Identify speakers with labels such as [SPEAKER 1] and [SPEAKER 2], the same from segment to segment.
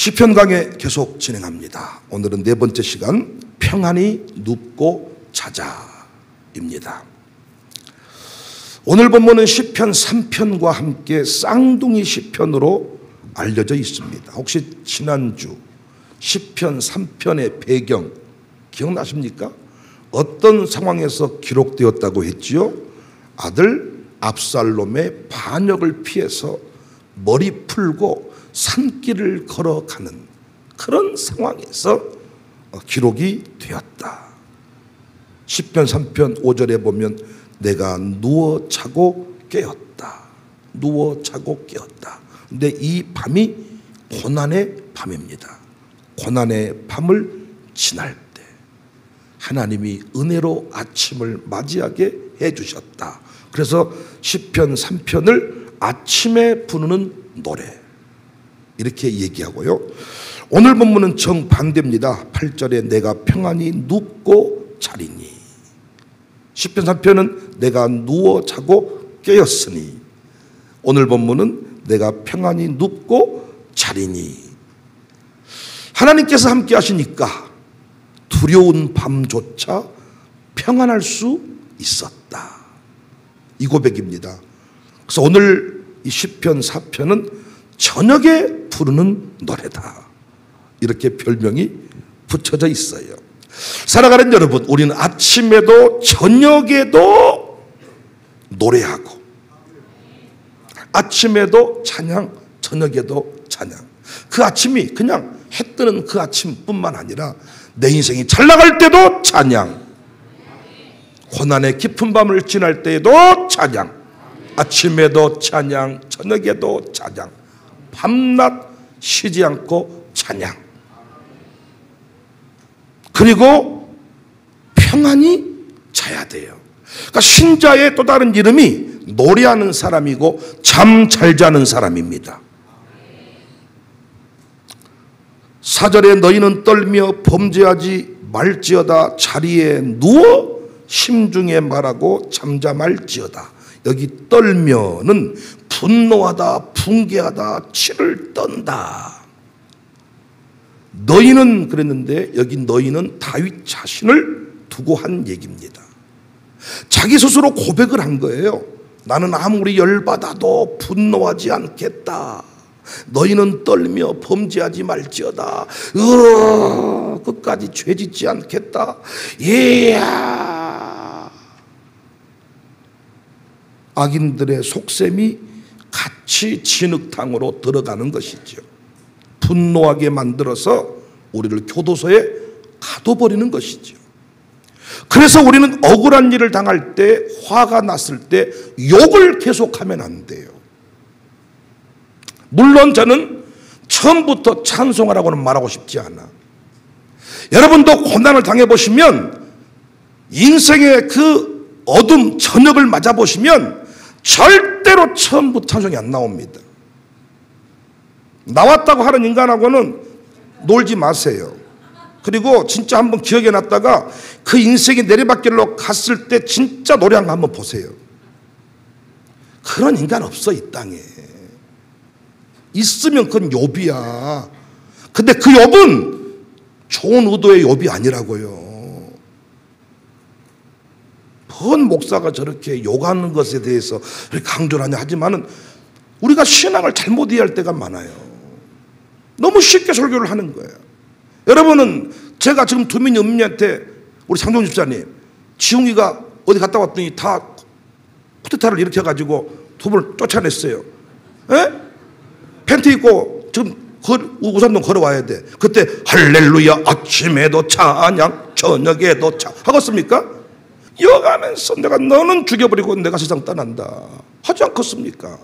[SPEAKER 1] 시편 강해 계속 진행합니다. 오늘은 네 번째 시간, 평안히 눕고 자자입니다. 오늘 본문은 시편 3편과 함께 쌍둥이 시편으로 알려져 있습니다. 혹시 지난주 시편 3편의 배경 기억나십니까? 어떤 상황에서 기록되었다고 했지요? 아들 압살롬의 반역을 피해서 머리 풀고 산길을 걸어가는 그런 상황에서 기록이 되었다. 시편 3편 5절에 보면 내가 누워 자고 깨었다. 누워 자고 깨었다. 근데 이 밤이 고난의 밤입니다. 고난의 밤을 지날 때 하나님이 은혜로 아침을 맞이하게 해주셨다. 그래서 시편 3편을 아침에 부르는 노래 이렇게 얘기하고요. 오늘 본문은 정반대입니다. 8절에 내가 평안히 눕고 자리니. 시편 3편은 내가 누워 자고 깨었으니, 오늘 본문은 내가 평안히 눕고 자리니. 하나님께서 함께 하시니까 두려운 밤조차 평안할 수 있었다. 이 고백입니다. 그래서 오늘 이 시편 4편은 저녁에 부르는 노래다. 이렇게 별명이 붙여져 있어요. 살아가는 여러분, 우리는 아침에도 저녁에도 노래하고, 아침에도 찬양, 저녁에도 찬양. 그 아침이 그냥 해 뜨는 그 아침뿐만 아니라 내 인생이 잘 나갈 때도 찬양, 고난의 깊은 밤을 지날 때에도 찬양, 아침에도 찬양, 저녁에도 찬양, 밤낮 쉬지 않고 찬양. 그리고 평안히 자야 돼요. 그러니까 신자의 또 다른 이름이 노래하는 사람이고 잠 잘 자는 사람입니다. 4절에 너희는 떨며 범죄하지 말지어다. 자리에 누워 심중에 말하고 잠잠할지어다. 여기 떨면은 분노하다, 붕괴하다, 치를 떤다. 너희는 그랬는데 여기 너희는 다윗 자신을 두고 한 얘기입니다. 자기 스스로 고백을 한 거예요. 나는 아무리 열받아도 분노하지 않겠다. 너희는 떨며 범죄하지 말지어다. 끝까지 죄짓지 않겠다. 이야, 악인들의 속셈이 같이 진흙탕으로 들어가는 것이죠. 분노하게 만들어서 우리를 교도소에 가둬버리는 것이죠. 그래서 우리는 억울한 일을 당할 때, 화가 났을 때 욕을 계속하면 안 돼요. 물론 저는 처음부터 찬송하라고는 말하고 싶지 않아. 여러분도 고난을 당해보시면, 인생의 그 어둠 저녁을 맞아보시면 절대로 처음부터 찬송이 안 나옵니다. 나왔다고 하는 인간하고는 놀지 마세요. 그리고 진짜 한번 기억해 놨다가 그 인생이 내리막길로 갔을 때 진짜 노래한 거 한번 보세요. 그런 인간 없어, 이 땅에. 있으면 그건 욥이야. 근데 그 욥은 좋은 의도의 욥이 아니라고요. 뭔 목사가 저렇게 욕하는 것에 대해서 강조를 하냐 하지만은 우리가 신앙을 잘못 이해할 때가 많아요. 너무 쉽게 설교를 하는 거예요. 여러분은 제가 지금 두민이 은미한테 우리 장종 집사님, 지웅이가 어디 갔다 왔더니 다 쿠데타를 일으켜가지고 두 분을 쫓아냈어요. 에? 팬티 입고 지금 우산동 걸어와야 돼. 그때 할렐루야 아침에도 찬양 저녁에도 찬양 하겠습니까? 이어가면서 내가 너는 죽여버리고 내가 세상 떠난다 하지 않겠습니까?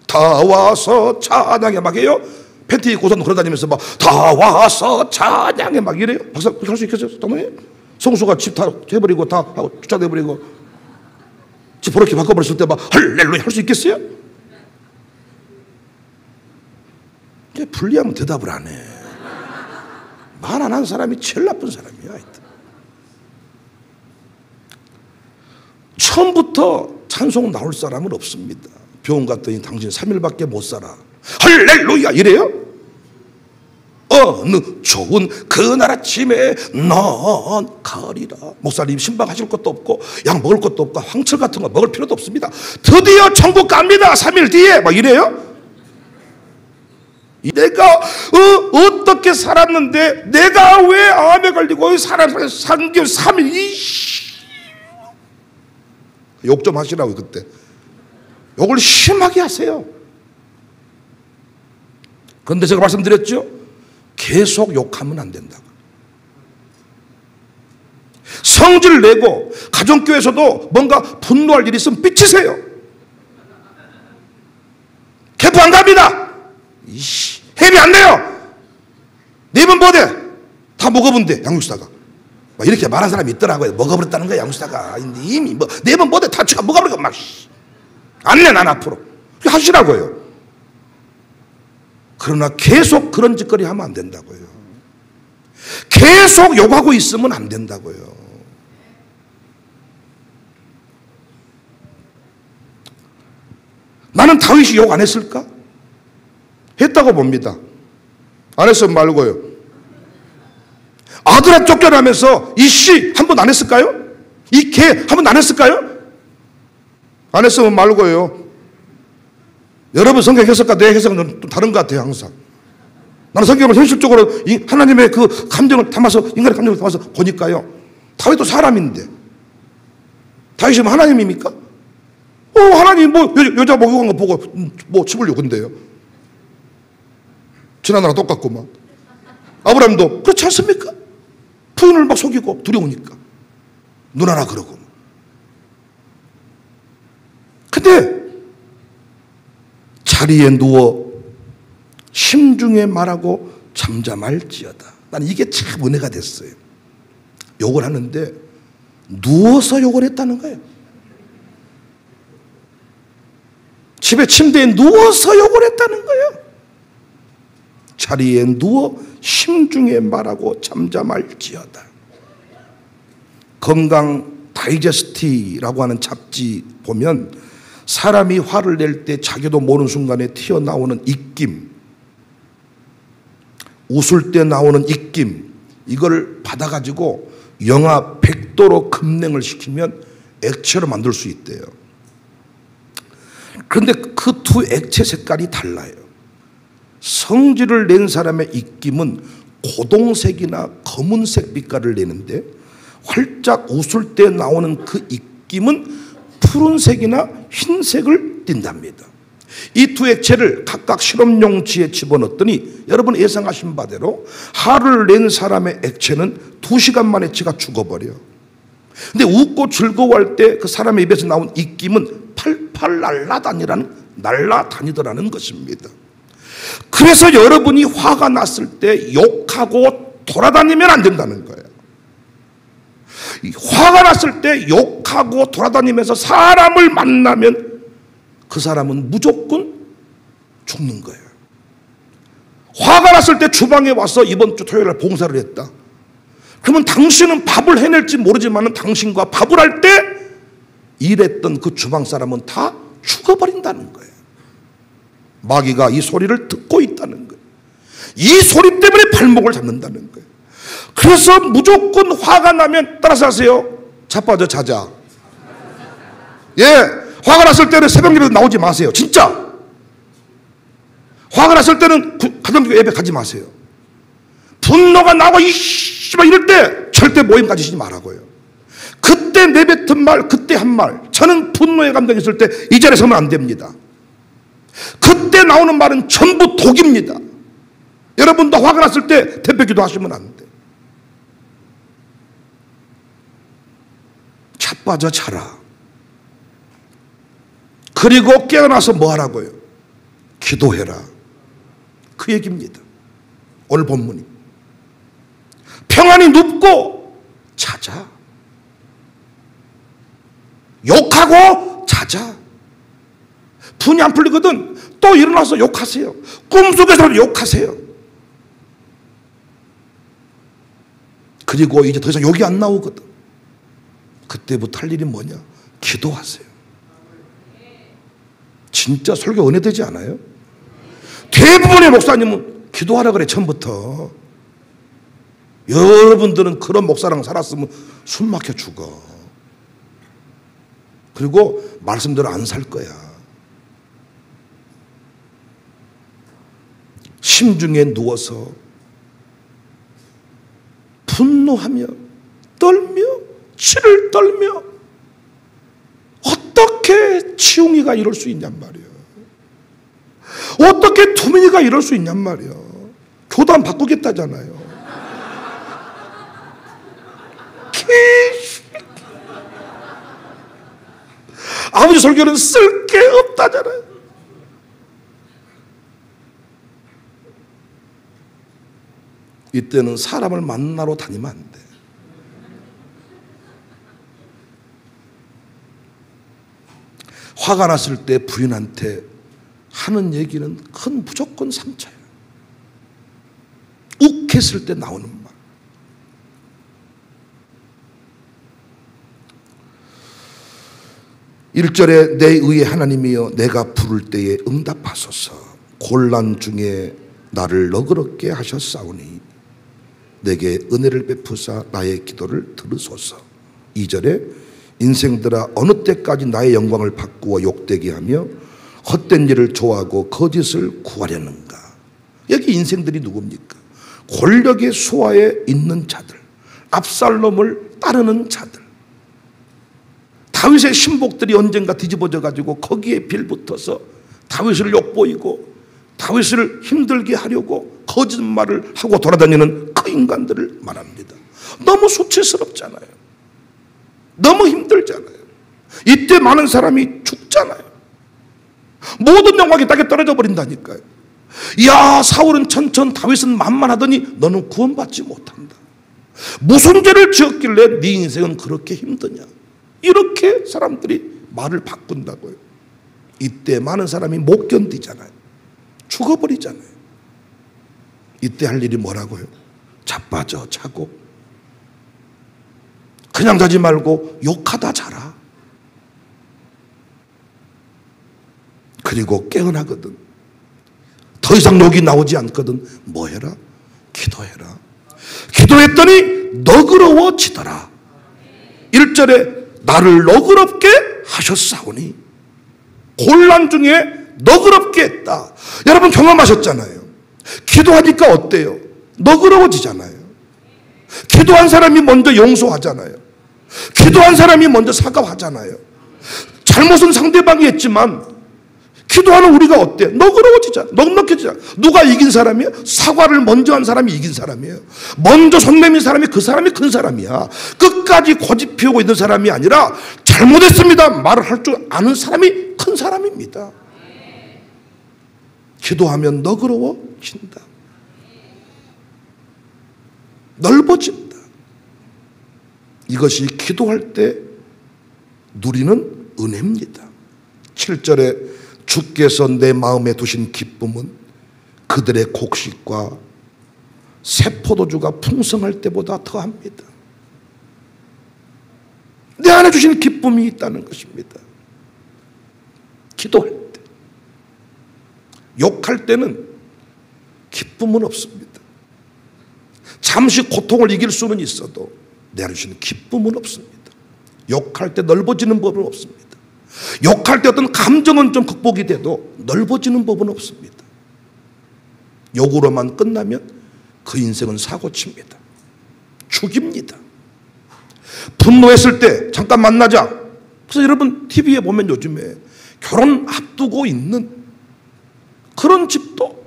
[SPEAKER 1] 다 와서 찬양해 막 해요. 팬티 입고 우산동 걸어다니면서 막 다 와서 찬양해 막 이래요. 박사 그렇게 할 수 있겠어요? 성수가 집 다 해버리고 다 하고 쫓아내버리고 집 그렇게 바꿔버렸을 때 막 할렐루야 할 수 있겠어요? 불리하면 대답을 안 해. 말 안 하는 사람이 제일 나쁜 사람이야. 처음부터 찬송 나올 사람은 없습니다. 병원 갔더니 당신 3일밖에 못 살아. 할렐루야 이래요? 어느 좋은 그날 아침에 넌 가리라. 목사님 신방하실 것도 없고 약 먹을 것도 없고 황철 같은 거 먹을 필요도 없습니다. 드디어 천국 갑니다. 3일 뒤에 막 이래요. 내가 어떻게 살았는데 내가 왜 암에 걸리고 살았는데 3일 욕 좀 하시라고. 그때 욕을 심하게 하세요. 그런데 제가 말씀드렸죠, 계속 욕하면 안 된다고. 성질 내고 가정교회에서도 뭔가 분노할 일이 있으면 삐치세요. 캠프 안 갑니다. 회비 안 내요. 4번 뭐대? 다 먹어본대, 양육사가. 이렇게 말한 사람이 있더라고요. 먹어버렸다는 거야, 양육사가. 이미 4번 뭐대 다 먹어버리고 막. 안 내, 난 앞으로. 하시라고요. 그러나 계속 그런 짓거리 하면 안 된다고요. 계속 욕하고 있으면 안 된다고요. 나는 다윗이 욕 안 했을까? 했다고 봅니다. 안 했으면 말고요. 아들아 쫓겨나면서 이씨 한 번 안 했을까요? 이 개 한 번 안 했을까요? 안 했으면 말고요. 여러분 성경 해석과 내 해석은 좀 다른 것 같아요. 항상 나는 성경을 현실적으로 하나님의 그 감정을 담아서, 인간의 감정을 담아서 보니까요, 다윗도 사람인데, 다윗이 뭐 하나님입니까? 하나님 뭐 여자 목욕한 거 보고 뭐 집을 욕은데요. 지난나라 똑같구만. 아브라함도 그렇지 않습니까? 부인을 막 속이고 두려우니까 누나라 그러고. 근데 자리에 누워 심중에 말하고 잠잠할지어다. 나는 이게 참 은혜가 됐어요. 욕을 하는데 누워서 욕을 했다는 거예요. 집에 침대에 누워서 욕을 했다는 거예요. 자리에 누워 심중에 말하고 잠잠할지어다. 건강 다이제스티라고 하는 잡지 보면 사람이 화를 낼 때 자기도 모르는 순간에 튀어나오는 입김, 웃을 때 나오는 입김, 이걸 받아가지고 영하 100도로 급냉을 시키면 액체로 만들 수 있대요. 그런데 그 두 액체 색깔이 달라요. 성질을 낸 사람의 입김은 고동색이나 검은색 빛깔을 내는데, 활짝 웃을 때 나오는 그 입김은 푸른색이나 흰색을 띈답니다. 이 두 액체를 각각 실험용지에 집어넣었더니 여러분 예상하신 바대로 화를 낸 사람의 액체는 2시간 만에 지가 죽어버려. 근데 웃고 즐거워할 때 그 사람의 입에서 나온 입김은 팔팔 날라다니더라는 것입니다. 그래서 여러분이 화가 났을 때 욕하고 돌아다니면 안 된다는 거예요. 화가 났을 때 욕하고 돌아다니면서 사람을 만나면 그 사람은 무조건 죽는 거예요. 화가 났을 때 주방에 와서 이번 주 토요일 날 봉사를 했다. 그러면 당신은 밥을 해낼지 모르지만 당신과 밥을 할 때 일했던 그 주방 사람은 다 죽어버린다는 거예요. 마귀가 이 소리를 듣고 있다는 거예요. 이 소리 때문에 발목을 잡는다는 거예요. 그래서 무조건 화가 나면 따라서 하세요. 자빠져 자자. 예, 화가 났을 때는 새벽일에도 나오지 마세요. 진짜. 화가 났을 때는 가정교회 예배 가지 마세요. 분노가 나고 이씨발 이럴 때 절대 모임 가지시지 말라고요. 그때 내뱉은 말, 그때 한 말. 저는 분노의 감정이 있을 때 이 자리에 서면 안 됩니다. 그때 나오는 말은 전부 독입니다. 여러분도 화가 났을 때 대표기도 하시면 안 돼. 자빠져 자라. 그리고 깨어나서 뭐 하라고요? 기도해라. 그 얘기입니다. 오늘 본문이. 평안히 눕고 자자. 욕하고 자자. 분이 안 풀리거든. 또 일어나서 욕하세요. 꿈속에서도 욕하세요. 그리고 이제 더 이상 욕이 안 나오거든. 그때부터 할 일이 뭐냐? 기도하세요. 진짜 설교 은혜되지 않아요? 대부분의 목사님은 기도하라 그래 처음부터. 여러분들은 그런 목사랑 살았으면 숨 막혀 죽어. 그리고 말씀대로 안 살 거야. 심중에 누워서 분노하며 떨며 치를 떨며 어떻게 치웅이가 이럴 수 있냔 말이야. 어떻게 두민이가 이럴 수 있냔 말이야. 교단 바꾸겠다잖아요. 아버지 설교는 쓸 게 없다잖아요. 이때는 사람을 만나러 다니면 안 돼. 화가 났을 때 부인한테 하는 얘기는 큰 무조건 상처예요. 욱했을 때 나오는 말. 일절에 내 의의 하나님이여 내가 부를 때에 응답하소서. 곤란 중에 나를 너그럽게 하셨사오니 내게 은혜를 베푸사 나의 기도를 들으소서. 2절에 인생들아 어느 때까지 나의 영광을 바꾸어 욕되게 하며 헛된 일을 좋아하고 거짓을 구하려는가. 여기 인생들이 누굽니까? 권력의 수하에 있는 자들, 압살롬을 따르는 자들, 다윗의 신복들이 언젠가 뒤집어져 가지고 거기에 빌붙어서 다윗을 욕보이고 다윗을 힘들게 하려고 거짓말을 하고 돌아다니는 그 인간들을 말합니다. 너무 수치스럽잖아요. 너무 힘들잖아요. 이때 많은 사람이 죽잖아요. 모든 영광이 땅에 떨어져 버린다니까요. 야, 사울은 천천, 다윗은 만만하더니 너는 구원받지 못한다. 무슨 죄를 지었길래 네 인생은 그렇게 힘드냐. 이렇게 사람들이 말을 바꾼다고요. 이때 많은 사람이 못 견디잖아요. 죽어버리잖아요. 이때 할 일이 뭐라고요? 자빠져 자고 그냥 자지 말고 욕하다 자라. 그리고 깨어나거든. 더 이상 욕이 나오지 않거든. 뭐 해라? 기도해라. 기도했더니 너그러워지더라. 1절에 나를 너그럽게 하셨사오니 곤란 중에 너그럽게 했다. 여러분 경험하셨잖아요. 기도하니까 어때요? 너그러워지잖아요. 기도한 사람이 먼저 용서하잖아요. 기도한 사람이 먼저 사과하잖아요. 잘못은 상대방이 했지만 기도하는 우리가 어때? 너그러워지잖아. 넉넉해지잖아. 누가 이긴 사람이야? 사과를 먼저 한 사람이 이긴 사람이에요. 먼저 손 내민 사람이 그 사람이 큰 사람이야. 끝까지 고집 피우고 있는 사람이 아니라 잘못했습니다 말을 할 줄 아는 사람이 큰 사람입니다. 기도하면 너그러워진다. 넓어진다. 이것이 기도할 때 누리는 은혜입니다. 7절에 주께서 내 마음에 두신 기쁨은 그들의 곡식과 새 포도주가 풍성할 때보다 더합니다. 내 안에 주신 기쁨이 있다는 것입니다. 기도할 때. 욕할 때는 기쁨은 없습니다. 잠시 고통을 이길 수는 있어도 내 안에 주신 기쁨은 없습니다. 욕할 때 넓어지는 법은 없습니다. 욕할 때 어떤 감정은 좀 극복이 돼도 넓어지는 법은 없습니다. 욕으로만 끝나면 그 인생은 사고칩니다. 죽입니다. 분노했을 때 잠깐 만나자. 그래서 여러분 TV에 보면 요즘에 결혼 앞두고 있는 그런 집도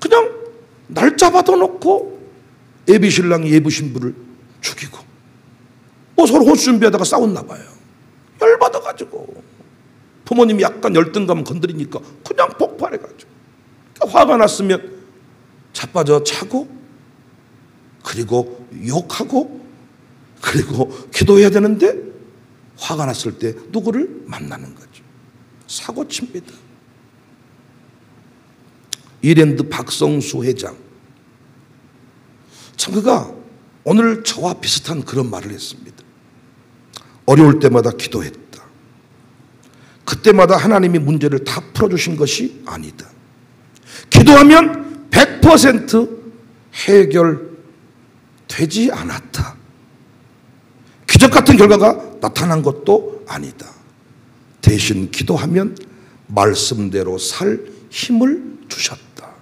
[SPEAKER 1] 그냥 날짜 받아놓고 예비 신랑이 예비 신부를 죽이고 뭐 서로 혼수 준비하다가 싸웠나 봐요. 열받아가지고 부모님이 약간 열등감 건드리니까 그냥 폭발해가지고 화가 났으면 자빠져 차고 그리고 욕하고 그리고 기도해야 되는데 화가 났을 때 누구를 만나는 거죠. 사고칩니다. 이랜드 박성수 회장 참 그가 오늘 저와 비슷한 그런 말을 했습니다. 어려울 때마다 기도했다. 그때마다 하나님이 문제를 다 풀어주신 것이 아니다. 기도하면 100% 100% 해결되지 않았다. 기적 같은 결과가 나타난 것도 아니다. 대신 기도하면 말씀대로 살 힘을 주셨다.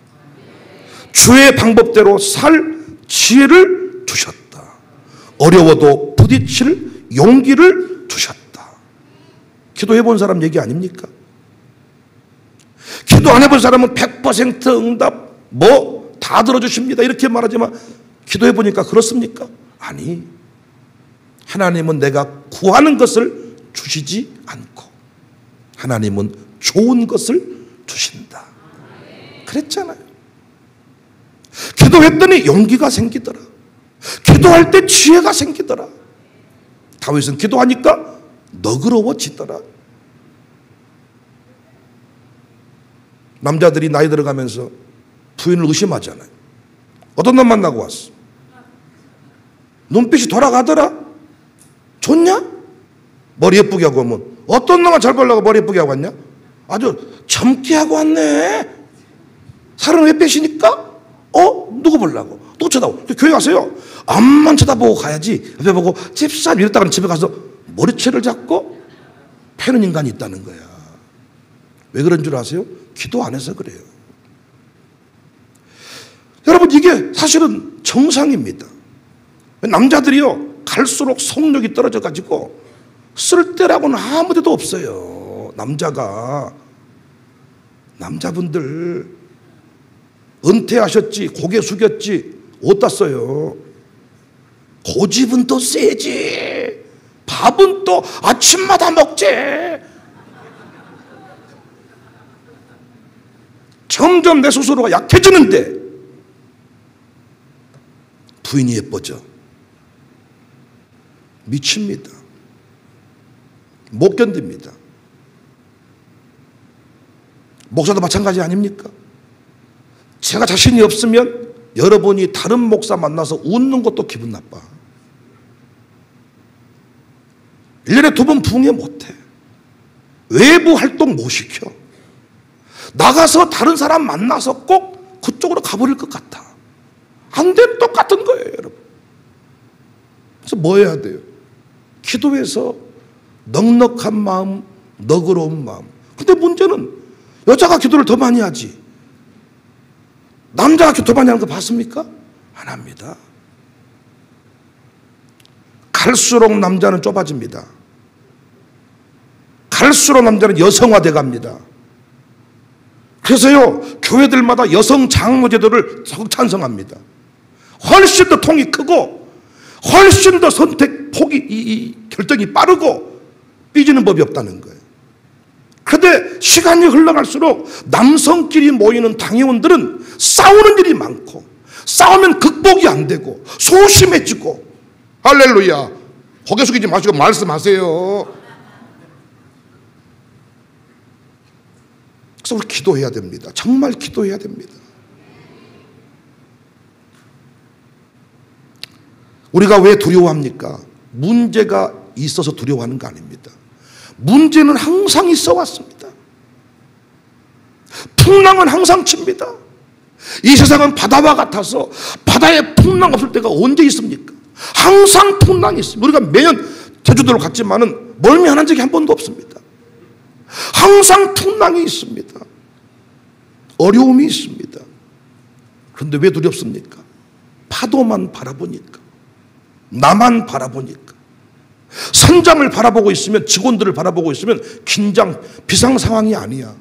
[SPEAKER 1] 주의 방법대로 살 지혜를 주셨다. 어려워도 부딪힐 용기를 주셨다. 기도해 본 사람 얘기 아닙니까? 기도 안 해본 사람은 100% 응답 다 들어주십니다 이렇게 말하지만 기도해 보니까 그렇습니까? 아니, 하나님은 내가 구하는 것을 주시지 않고 하나님은 좋은 것을 주신다. 그랬잖아요. 기도했더니 용기가 생기더라. 기도할 때 지혜가 생기더라. 다윗은 기도하니까 너그러워지더라. 남자들이 나이 들어가면서 부인을 의심하잖아요. 어떤 놈 만나고 왔어. 눈빛이 돌아가더라. 좋냐? 머리 예쁘게 하고 오면 어떤 놈아 잘 보려고 머리 예쁘게 하고 왔냐? 아주 젊게 하고 왔네. 살은 왜 빼시니까? 누구 보려고? 누구 쳐다보고? 교회 가세요. 앞만 쳐다보고 가야지. 옆에 보고 집사 이랬다가 집에 가서 머리채를 잡고 패는 인간이 있다는 거야. 왜 그런 줄 아세요? 기도 안 해서 그래요. 여러분, 이게 사실은 정상입니다. 남자들이요, 갈수록 성욕이 떨어져 가지고 쓸 데라고는 아무 데도 없어요. 남자분들 은퇴하셨지, 고개 숙였지, 옷 땄어요. 고집은 또 세지. 밥은 또 아침마다 먹지. 점점 내 스스로가 약해지는데 부인이 예뻐져. 미칩니다. 못 견딥니다. 목사도 마찬가지 아닙니까? 제가 자신이 없으면 여러분이 다른 목사 만나서 웃는 것도 기분 나빠. 1년에 2번 부흥회 못해. 외부 활동 못 시켜. 나가서 다른 사람 만나서 꼭 그쪽으로 가버릴 것 같아. 안 되면 똑같은 거예요, 여러분. 그래서 뭐 해야 돼요? 기도해서 넉넉한 마음, 너그러운 마음. 근데 문제는 여자가 기도를 더 많이 하지. 남자가 기도 많이 하는 거 봤습니까? 안 합니다. 갈수록 남자는 좁아집니다. 갈수록 남자는 여성화돼 갑니다. 그래서요, 교회들마다 여성 장로 제도를 적극 찬성합니다. 훨씬 더 통이 크고 훨씬 더 선택 폭이 결정이 빠르고 삐지는 법이 없다는 거예요. 그런데 시간이 흘러갈수록 남성끼리 모이는 당회원들은 싸우는 일이 많고 싸우면 극복이 안 되고 소심해지고. 할렐루야. 고개 숙이지 마시고 말씀하세요. 그래서 우리 기도해야 됩니다. 정말 기도해야 됩니다. 우리가 왜 두려워합니까? 문제가 있어서 두려워하는 거 아닙니다. 문제는 항상 있어 왔습니다. 풍랑은 항상 칩니다. 이 세상은 바다와 같아서 바다에 풍랑 없을 때가 언제 있습니까? 항상 풍랑이 있습니다. 우리가 매년 제주도를 갔지만은 멀미한 적이 한 번도 없습니다. 항상 풍랑이 있습니다. 어려움이 있습니다. 그런데 왜 두렵습니까? 파도만 바라보니까, 나만 바라보니까. 선장을 바라보고 있으면, 직원들을 바라보고 있으면 긴장, 비상 상황이 아니야.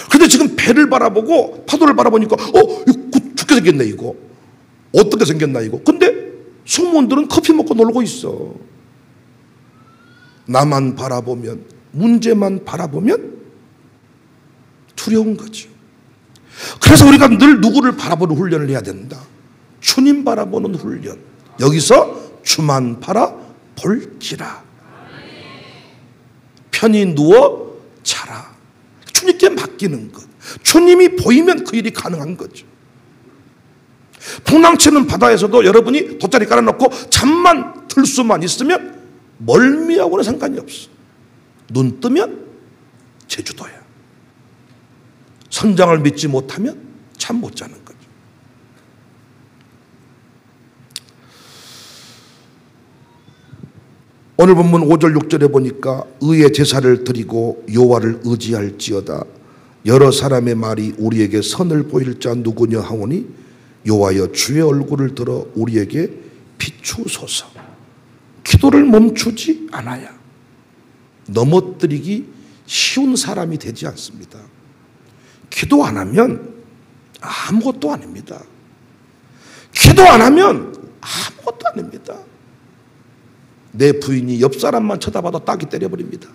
[SPEAKER 1] 그런데 지금 배를 바라보고 파도를 바라보니까 이거 죽게 생겼네 이거. 어떻게 생겼나 이거. 근데 승무원들은 커피 먹고 놀고 있어. 나만 바라보면, 문제만 바라보면 두려운 거죠. 그래서 우리가 늘 누구를 바라보는 훈련을 해야 된다. 주님 바라보는 훈련. 여기서 주만 바라볼지라. 편히 누워 자라. 주님께 맡기는 것. 주님이 보이면 그 일이 가능한 거죠. 풍랑치는 바다에서도 여러분이 돗자리 깔아놓고 잠만 들 수만 있으면 멀미하고는 상관이 없어. 눈 뜨면 제주도야. 선장을 믿지 못하면 잠 못 자는 거죠. 오늘 본문 5절 6절에 보니까 의의 제사를 드리고 여호와를 의지할지어다. 여러 사람의 말이 우리에게 선을 보일 자 누구냐 하오니 여호와여 주의 얼굴을 들어 우리에게 비추소서. 기도를 멈추지 않아야 넘어뜨리기 쉬운 사람이 되지 않습니다. 기도 안 하면 아무것도 아닙니다. 기도 안 하면 아무것도 아닙니다. 내 부인이 옆 사람만 쳐다봐도 딱이 때려버립니다.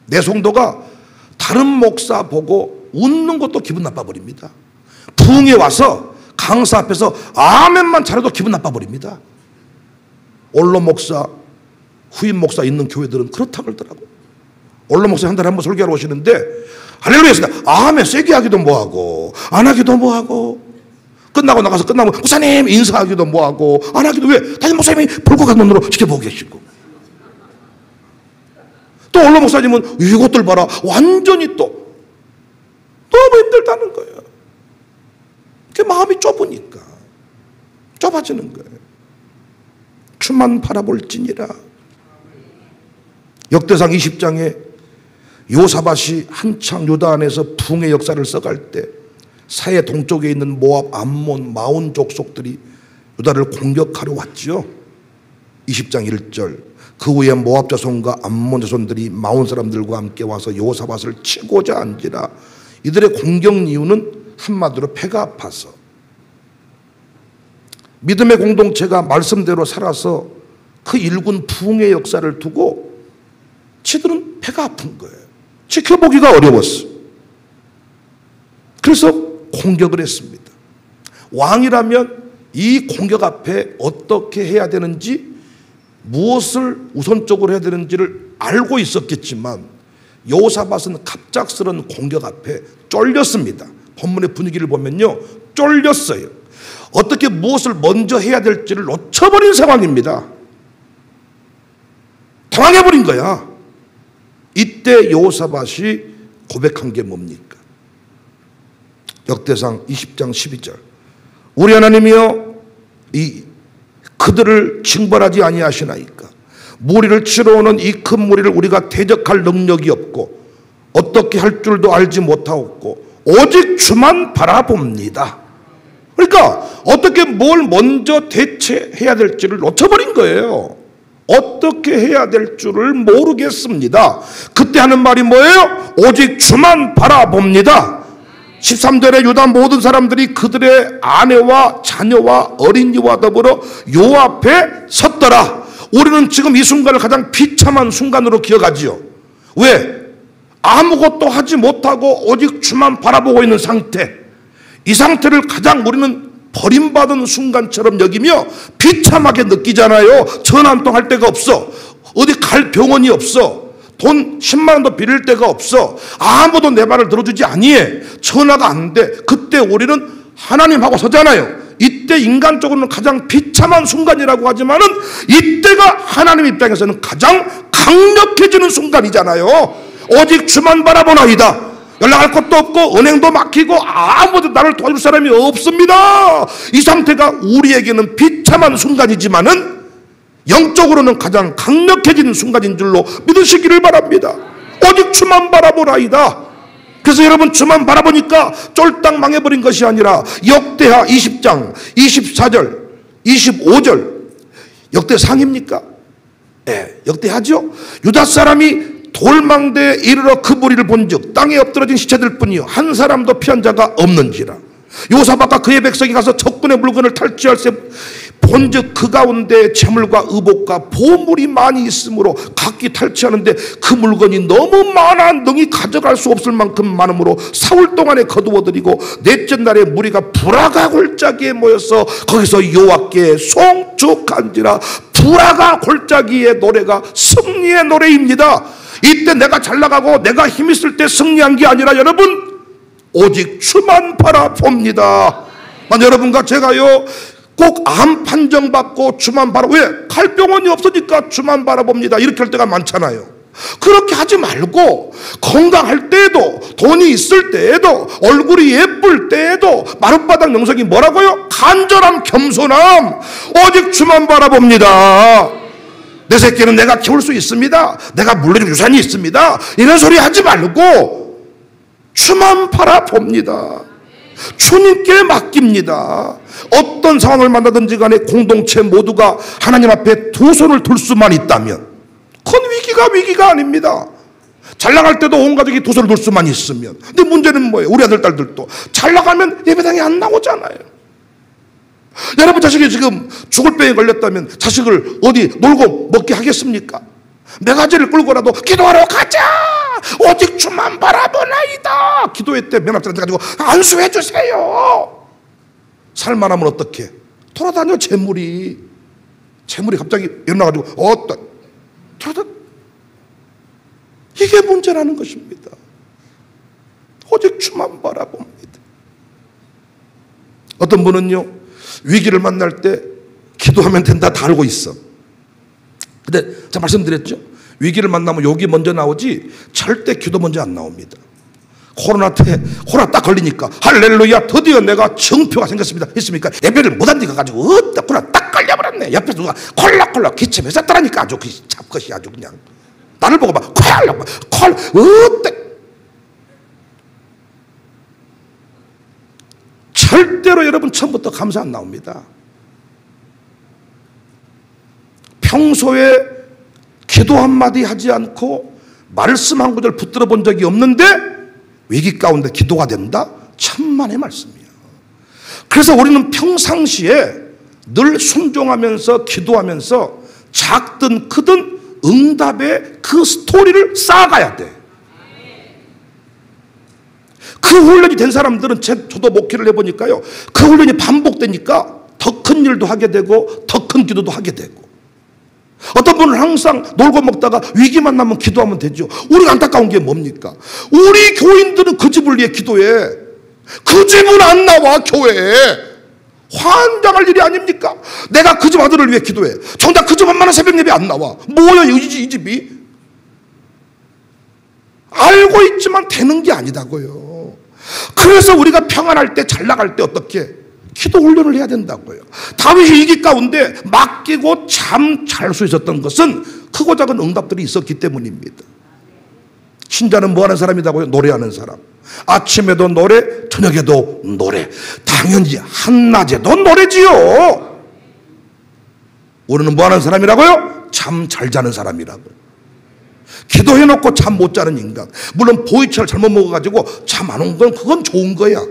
[SPEAKER 1] 내 성도가 다른 목사 보고 웃는 것도 기분 나빠버립니다. 부흥에 와서 강사 앞에서 아멘만 잘해도 기분 나빠버립니다. 원로 목사, 후임 목사 있는 교회들은 그렇다 그러더라고. 원로 목사 한 달에 한 번 설교하러 오시는데 할렐루야 했습니다. 아멘 세게 하기도 뭐하고 안 하기도 뭐하고 끝나고 나가서 끝나면 목사님 인사하기도 뭐하고 안 하기도 왜? 담임 목사님이 볼고 간 눈으로 지켜보고 계시고 또 원로 목사님은 이것들 봐라 완전히 또 너무 힘들다는 거예요. 그 마음이 좁으니까 좁아지는 거예요. 주만 바라볼지니라. 역대상 20장에 요사밧이 한창 유다 안에서 부흥의 역사를 써갈 때 사해 동쪽에 있는 모압, 암몬, 마온 족속들이 유다를 공격하러 왔지요. 20장 1절 그 후에 모압 자손과 암몬 자손들이 마온 사람들과 함께 와서 요사밧을 치고자 한지라. 이들의 공격 이유는 한마디로 배가 아파서 믿음의 공동체가 말씀대로 살아서 그 일군 부흥의 역사를 두고 지들은 배가 아픈 거예요. 지켜보기가 어려웠어. 그래서 공격을 했습니다. 왕이라면 이 공격 앞에 어떻게 해야 되는지 무엇을 우선적으로 해야 되는지를 알고 있었겠지만 여호사밧은 갑작스러운 공격 앞에 쫄렸습니다. 본문의 분위기를 보면요 쫄렸어요. 어떻게 무엇을 먼저 해야 될지를 놓쳐버린 상황입니다. 당황해버린 거야. 이때 여호사밧이 고백한 게 뭡니까? 역대상 20장 12절 우리 하나님이여 그들을 징벌하지 아니하시나이까. 무리를 치러 오는 이 큰 무리를 우리가 대적할 능력이 없고 어떻게 할 줄도 알지 못하옵고 오직 주만 바라봅니다. 그러니까 어떻게 뭘 먼저 대처해야 될지를 놓쳐버린 거예요. 어떻게 해야 될 줄을 모르겠습니다. 그때 하는 말이 뭐예요? 오직 주만 바라봅니다. 13절에 유다 모든 사람들이 그들의 아내와 자녀와 어린이와 더불어 요 앞에 섰더라. 우리는 지금 이 순간을 가장 비참한 순간으로 기억하지요. 왜? 아무것도 하지 못하고 오직 주만 바라보고 있는 상태. 이 상태를 가장 우리는 버림받은 순간처럼 여기며 비참하게 느끼잖아요. 전화 한 통 할 데가 없어. 어디 갈 병원이 없어. 돈 10만 원도 빌릴 데가 없어. 아무도 내 말을 들어주지 아니해. 전화가 안 돼. 그때 우리는 하나님하고 서잖아요. 이때 인간적으로는 가장 비참한 순간이라고 하지만은 이때가 하나님 입장에서는 가장 강력해지는 순간이잖아요. 오직 주만 바라보나이다. 연락할 것도 없고 은행도 막히고 아무도 나를 도와줄 사람이 없습니다. 이 상태가 우리에게는 비참한 순간이지만은 영적으로는 가장 강력해지는 순간인 줄로 믿으시기를 바랍니다. 오직 주만 바라보라이다. 그래서 여러분 주만 바라보니까 쫄딱 망해버린 것이 아니라 역대하 20장 24절 25절 역대상입니까? 네, 역대하죠. 유다 사람이 돌망대에 이르러 그 무리를 본즉 땅에 엎드러진 시체들 뿐이요 한 사람도 피한 자가 없는지라. 요사밧과 그의 백성이 가서 적군의 물건을 탈취할세 본즉 그 가운데 재물과 의복과 보물이 많이 있으므로 각기 탈취하는데 그 물건이 너무 많아 능히 가져갈 수 없을 만큼 많으므로 사흘 동안에 거두어들이고 넷째 날에 무리가 불화가 골짜기에 모여서 거기서 여호와께 송축한지라. 불화가 골짜기의 노래가 승리의 노래입니다. 이때 내가 잘 나가고 내가 힘 있을 때 승리한 게 아니라 여러분 오직 주만 바라봅니다. 여러분과 제가요 꼭 암 판정받고 주만 왜? 갈 병원이 없으니까 주만 바라봅니다 이렇게 할 때가 많잖아요. 그렇게 하지 말고 건강할 때에도 돈이 있을 때에도 얼굴이 예쁠 때에도 마룻바닥 영성이 뭐라고요? 간절함 겸손함 오직 주만 바라봅니다. 내 새끼는 내가 키울 수 있습니다. 내가 물려줄 유산이 있습니다. 이런 소리 하지 말고 주만 바라봅니다. 주님께 맡깁니다. 어떤 상황을 만나든지 간에 공동체 모두가 하나님 앞에 두 손을 들 수만 있다면 그건 위기가 아닙니다. 잘 나갈 때도 온 가족이 두 손을 들 수만 있으면. 근데 문제는 뭐예요? 우리 아들 딸들도 잘 나가면 예배당에 안 나오잖아요. 여러분 자식이 지금 죽을 병에 걸렸다면 자식을 어디 놀고 먹게 하겠습니까? 매가지를 끌고라도 기도하러 가자. 오직 주만 바라보나이다. 기도회 때 맨 앞자리 가지고 안수해 주세요. 살만하면 어떻게? 돌아다녀 재물이 갑자기 일어나가지고 돌아다. 이게 문제라는 것입니다. 오직 주만 바라봅니다. 어떤 분은요, 위기를 만날 때 기도하면 된다 다 알고 있어. 근데 제가 말씀드렸죠. 위기를 만나면 욕이 먼저 나오지 절대 기도 먼저 안 나옵니다. 코로나 딱 걸리니까 할렐루야 드디어 내가 정표가 생겼습니다 했습니까? 예배를 못한 데가 가지고 코로나 딱 걸려버렸네. 옆에 누가 콜락콜락 기침해서 떠라니까 아주 그 잡것이 아주 그냥 나를 보고 막 절대로 여러분 처음부터 감사 안 나옵니다. 평소에 기도 한마디 하지 않고 말씀 한 구절 붙들어 본 적이 없는데 위기 가운데 기도가 된다? 천만의 말씀이에요. 그래서 우리는 평상시에 늘 순종하면서 기도하면서 작든 크든 응답의 그 스토리를 쌓아가야 돼. 그 훈련이 된 사람들은 저도 목회를 해보니까요, 그 훈련이 반복되니까 더 큰 일도 하게 되고 더 큰 기도도 하게 되고. 어떤 분은 항상 놀고 먹다가 위기만 나면 기도하면 되죠. 우리가 안타까운 게 뭡니까? 우리 교인들은 그 집을 위해 기도해. 그 집은 안 나와 교회에. 환장할 일이 아닙니까? 내가 그 집 아들을 위해 기도해. 정작 그 집 엄마는 새벽 예배 안 나와. 뭐야 이 집이? 알고 있지만 되는 게 아니다고요. 그래서 우리가 평안할 때, 잘 나갈 때 어떻게? 기도 훈련을 해야 된다고요. 다윗이 위기 가운데 맡기고 참 잘 수 있었던 것은 크고 작은 응답들이 있었기 때문입니다. 신자는 뭐 하는 사람이라고요? 노래하는 사람. 아침에도 노래, 저녁에도 노래. 당연히 한낮에도 노래지요. 우리는 뭐 하는 사람이라고요? 잠 잘 자는 사람이라고요. 기도해놓고 잠 못 자는 인간. 물론 보이차를 잘못 먹어가지고 잠 안 온 건 그건 좋은 거야.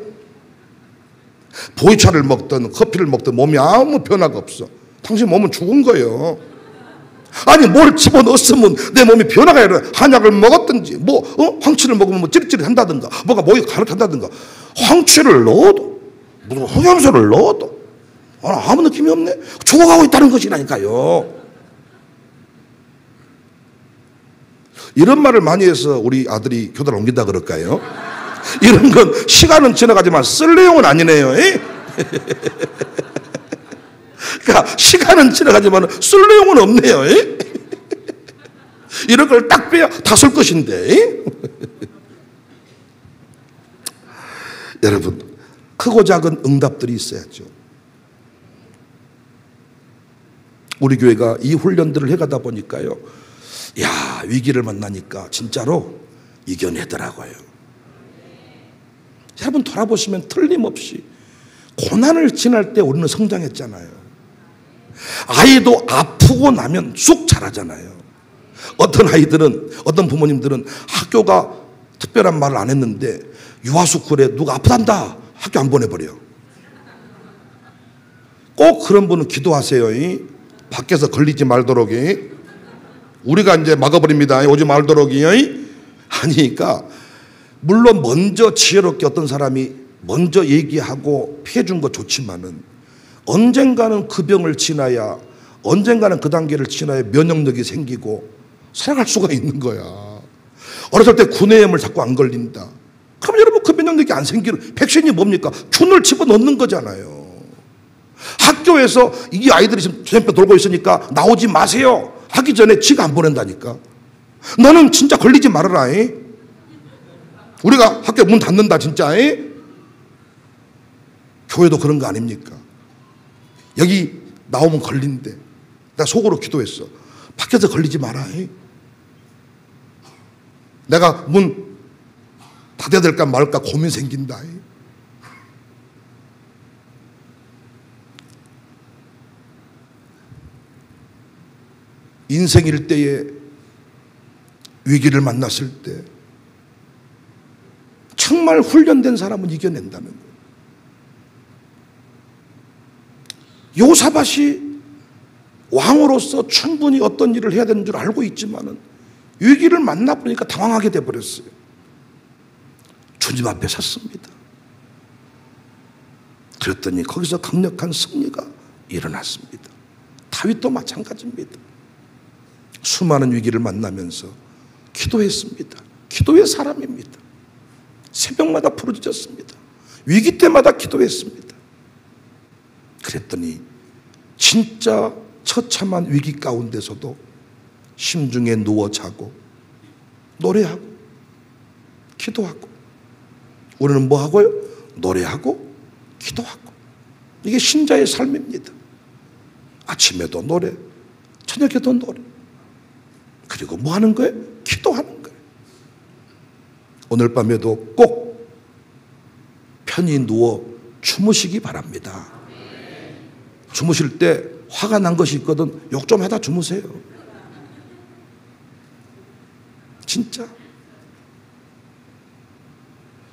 [SPEAKER 1] 보이차를 먹든 커피를 먹든 몸이 아무 변화가 없어. 당신 몸은 죽은 거예요. 아니 뭘 집어넣었으면 내 몸이 변화가 일어나. 한약을 먹었든지 황치를 먹으면 뭐 찌릿찌릿 한다든가 뭐가 목이 가득한다든가. 황치를 넣어도 무슨 흑염소를 넣어도 아무 느낌이 없네. 죽어가고 있다는 것이라니까요. 이런 말을 많이 해서 우리 아들이 교단을 옮긴다 그럴까요? 이런 건 시간은 지나가지만 쓸 내용은 아니네요. 그러니까 시간은 지나가지만 쓸 내용은 없네요. 이런 걸 딱 빼야 다 쓸 것인데. 여러분, 크고 작은 응답들이 있어야죠. 우리 교회가 이 훈련들을 해가다 보니까요, 야, 위기를 만나니까 진짜로 이겨내더라고요. 여러분 돌아보시면 틀림없이 고난을 지날 때 우리는 성장했잖아요. 아이도 아프고 나면 쑥 자라잖아요. 어떤 아이들은, 어떤 부모님들은 학교가 특별한 말을 안 했는데 유아스쿨에 누가 아프단다 학교 안 보내버려요. 꼭 그런 분은 기도하세요. 밖에서 걸리지 말도록. 우리가 이제 막아버립니다. 오지 말도록. 하니까 물론 먼저 지혜롭게 어떤 사람이 먼저 얘기하고 피해준 거 좋지만은 언젠가는 그 병을 지나야, 언젠가는 그 단계를 지나야 면역력이 생기고 살아갈 수가 있는 거야. 어렸을 때 구내염을 자꾸 안 걸린다. 그럼 여러분 그 면역력이 안 생기는 백신이 뭡니까? 균을 집어넣는 거잖아요. 학교에서 이 아이들이 지금 전염병 돌고 있으니까 나오지 마세요 하기 전에 지가 안 보낸다니까. 너는 진짜 걸리지 말아라. 우리가 학교 문 닫는다 진짜. 교회도 그런 거 아닙니까? 여기 나오면 걸린대. 내가 속으로 기도했어. 밖에서 걸리지 마라. 내가 문 닫아야 될까 말까 고민 생긴다. 인생 일대에 위기를 만났을 때 정말 훈련된 사람은 이겨낸다는 거예요. 요사밧이 왕으로서 충분히 어떤 일을 해야 되는 줄 알고 있지만은 위기를 만나보니까 당황하게 돼버렸어요. 주님 앞에 섰습니다. 그랬더니 거기서 강력한 승리가 일어났습니다. 다윗도 마찬가지입니다. 수많은 위기를 만나면서 기도했습니다. 기도의 사람입니다. 새벽마다 부르짖었습니다. 위기 때마다 기도했습니다. 그랬더니 진짜 처참한 위기 가운데서도 심중에 누워 자고 노래하고 기도하고, 우리는 뭐 하고요? 노래하고 기도하고. 이게 신자의 삶입니다. 아침에도 노래, 저녁에도 노래, 그리고 뭐 하는 거예요? 기도하는 거예요. 오늘 밤에도 꼭 편히 누워 주무시기 바랍니다. 주무실 때 화가 난 것이 있거든 욕 좀 해다 주무세요. 진짜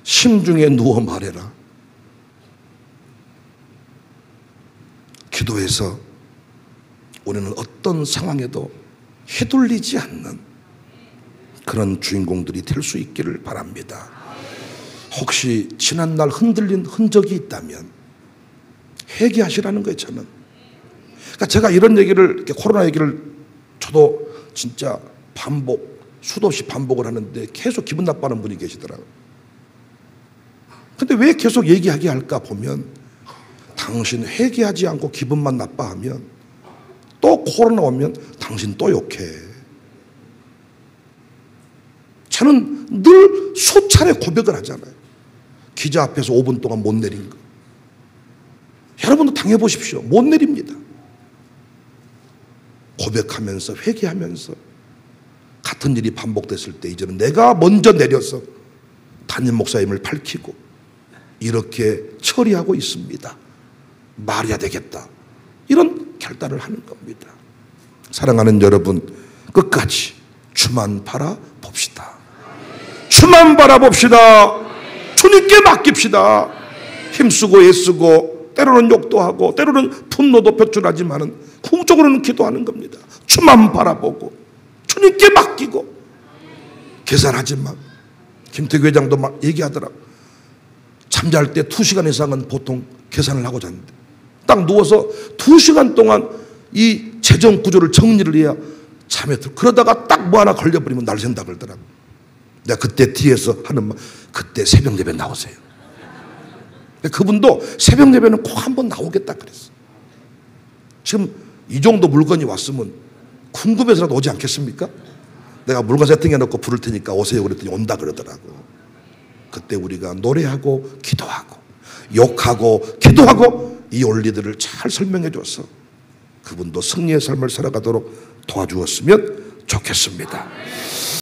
[SPEAKER 1] 심중에 누워 말해라. 기도해서 우리는 어떤 상황에도 휘둘리지 않는 그런 주인공들이 될 수 있기를 바랍니다. 혹시 지난날 흔들린 흔적이 있다면 회개하시라는 거예요. 저는 그러니까 제가 이런 얘기를, 이렇게 코로나 얘기를 저도 진짜 수도 없이 반복을 하는데 계속 기분 나빠하는 분이 계시더라고요. 근데 왜 계속 얘기하게 할까 보면, 당신 회개하지 않고 기분만 나빠하면 또 코로나 오면 당신 또 욕해. 저는 늘 수차례 고백을 하잖아요. 기자 앞에서 5분 동안 못 내린 거. 여러분도 당해보십시오. 못 내립니다. 고백하면서 회개하면서 같은 일이 반복됐을 때 이제는 내가 먼저 내려서 담임 목사님을 밝히고 이렇게 처리하고 있습니다. 말해야 되겠다. 이런 결단을 하는 겁니다. 사랑하는 여러분, 끝까지 주만 바라봅시다. 주만 바라봅시다. 주님께 맡깁시다. 힘쓰고 애쓰고 때로는 욕도 하고 때로는 분노도 표출하지만은 궁적으로는 기도하는 겁니다. 주만 바라보고 주님께 맡기고. 계산하지 마. 김태규 회장도 막 얘기하더라고. 잠잘 때 2시간 이상은 보통 계산을 하고 잤는데 딱 누워서 2시간 동안 이 재정 구조를 정리를 해야 잠에 들어. 그러다가 딱 뭐 하나 걸려버리면 날 샌다 그러더라고. 내가 그때 뒤에서 하는 말, 그때 새벽 예배 나오세요. 그분도 새벽 예배는 꼭 한번 나오겠다 그랬어. 지금 이 정도 물건이 왔으면 궁금해서라도 오지 않겠습니까? 내가 물건 세팅해 놓고 부를 테니까 오세요 그랬더니 온다 그러더라고. 그때 우리가 노래하고 기도하고 욕하고 기도하고 이 원리들을 잘 설명해 줘서 그분도 승리의 삶을 살아가도록 도와주었으면 좋겠습니다.